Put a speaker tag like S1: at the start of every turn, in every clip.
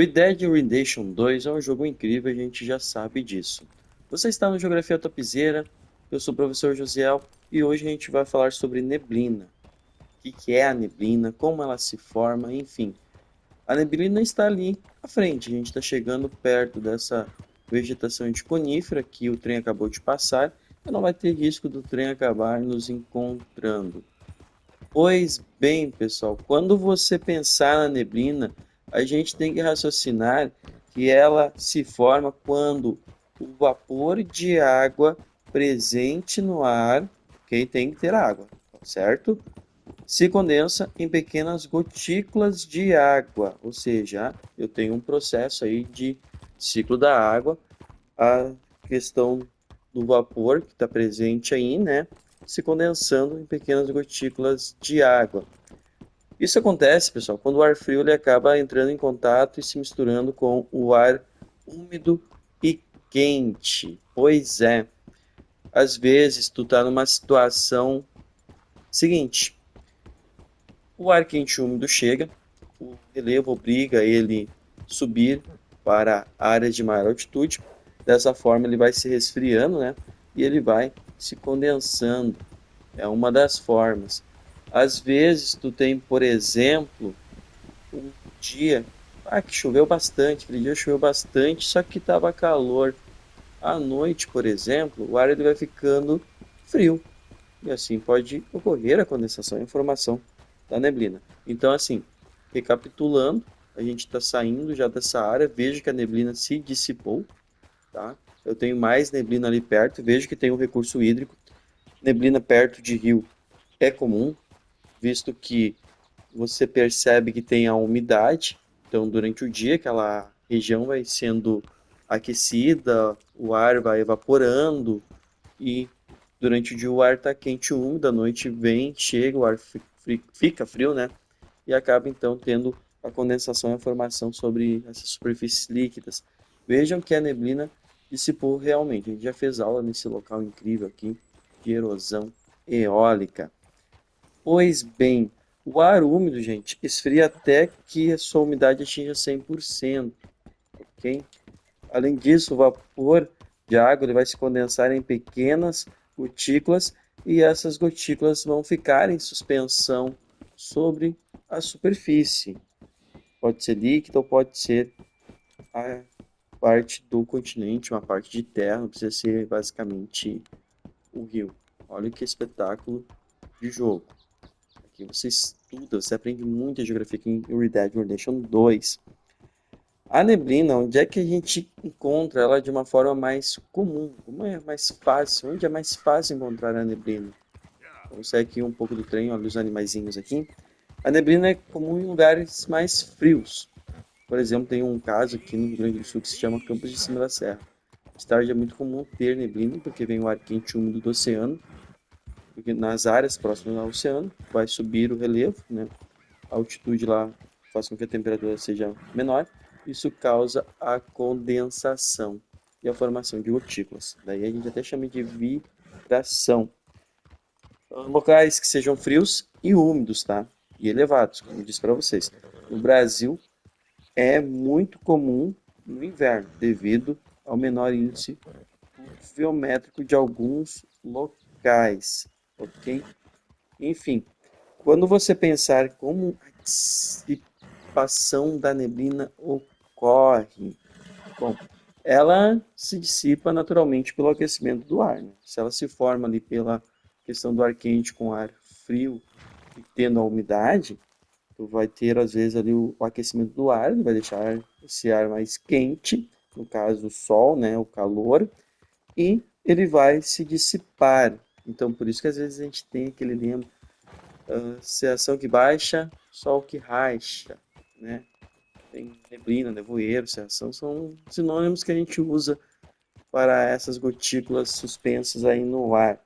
S1: Red Dead Redemption 2 é um jogo incrível, a gente já sabe disso. Você está no Geografia Topzera, eu sou o professor Josiel e hoje a gente vai falar sobre neblina. O que é a neblina, como ela se forma, enfim. A neblina está ali à frente, a gente está chegando perto dessa vegetação de conífera que o trem acabou de passar e não vai ter risco do trem acabar nos encontrando. Pois bem, pessoal, quando você pensar na neblina, a gente tem que raciocinar que ela se forma quando o vapor de água presente no ar, que tem que ter água, certo? Se condensa em pequenas gotículas de água, ou seja, eu tenho um processo aí de ciclo da água, a questão do vapor que está presente aí, né, se condensando em pequenas gotículas de água. Isso acontece, pessoal, quando o ar frio ele acaba entrando em contato e se misturando com o ar úmido e quente. Pois é, às vezes tu tá numa situação seguinte: o ar quente e úmido chega, o relevo obriga ele subir para áreas de maior altitude. Dessa forma ele vai se resfriando, né? E ele vai se condensando. É uma das formas. Às vezes tu tem, por exemplo, um dia que choveu bastante, aquele dia choveu bastante, só que estava calor. À noite, por exemplo, o ar ele vai ficando frio. E assim pode ocorrer a condensação e formação da neblina. Então, assim, recapitulando, a gente está saindo já dessa área, vejo que a neblina se dissipou, tá? Eu tenho mais neblina ali perto, vejo que tem um recurso hídrico. Neblina perto de rio é comum, visto que você percebe que tem a umidade, então durante o dia aquela região vai sendo aquecida, o ar vai evaporando e durante o dia o ar está quente e úmido, à noite vem, chega, o ar fica frio, né? E acaba então tendo a condensação e a formação sobre essas superfícies líquidas. Vejam que a neblina dissipou realmente. A gente já fez aula nesse local incrível aqui de erosão eólica. Pois bem, o ar úmido, gente, esfria até que a sua umidade atinja 100%, ok? Além disso, o vapor de água ele vai se condensar em pequenas gotículas e essas gotículas vão ficar em suspensão sobre a superfície. Pode ser líquida ou pode ser a parte do continente, uma parte de terra, não precisa ser basicamente o rio. Olha que espetáculo de jogo. Aqui você estuda, você aprende muita geografia aqui em Red Dead Redemption 2. A neblina, onde é que a gente encontra ela de uma forma mais comum? Como é mais fácil? Onde é mais fácil encontrar a neblina? Vamos sair aqui um pouco do trem, olha os animaizinhos aqui. A neblina é comum em lugares mais frios. Por exemplo, tem um caso aqui no Rio Grande do Sul que se chama Campos de Cima da Serra. De tarde é muito comum ter neblina, porque vem o ar quente e úmido do oceano, porque nas áreas próximas ao oceano vai subir o relevo, né? A altitude lá faz com que a temperatura seja menor. Isso causa a condensação e a formação de gotículas. Daí a gente até chama de vibração. Locais que sejam frios e úmidos, tá? E elevados, como eu disse para vocês. No Brasil é muito comum no inverno, devido ao menor índice pluviométrico de alguns locais, ok? Enfim, quando você pensar como a dissipação da neblina ocorre, bom, ela se dissipa naturalmente pelo aquecimento do ar, né? Se ela se forma ali pela questão do ar quente com ar frio e tendo a umidade, tu vai ter às vezes ali o aquecimento do ar, vai deixar esse ar mais quente, no caso o sol, né, o calor, e ele vai se dissipar. Então por isso que às vezes a gente tem aquele lema, seação que baixa, sol que racha, né? Tem neblina, nevoeiro, seação, são sinônimos que a gente usa para essas gotículas suspensas aí no ar.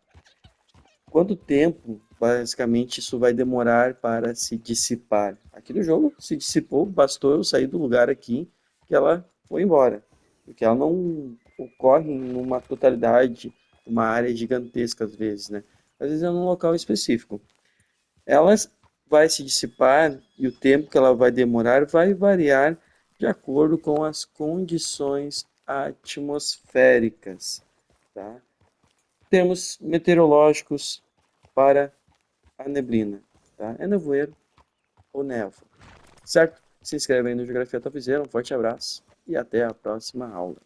S1: Quanto tempo, basicamente, isso vai demorar para se dissipar? Aqui no jogo se dissipou, bastou eu sair do lugar aqui que ela foi embora. Porque ela não ocorre em uma totalidade, uma área gigantesca às vezes, né? Às vezes é num local específico. Ela vai se dissipar e o tempo que ela vai demorar vai variar de de acordo com as condições atmosféricas, tá? Termos meteorológicos para a neblina, tá? É nevoeiro ou névoa, certo? Se inscreve aí no Geografia Topzera, um forte abraço e até a próxima aula.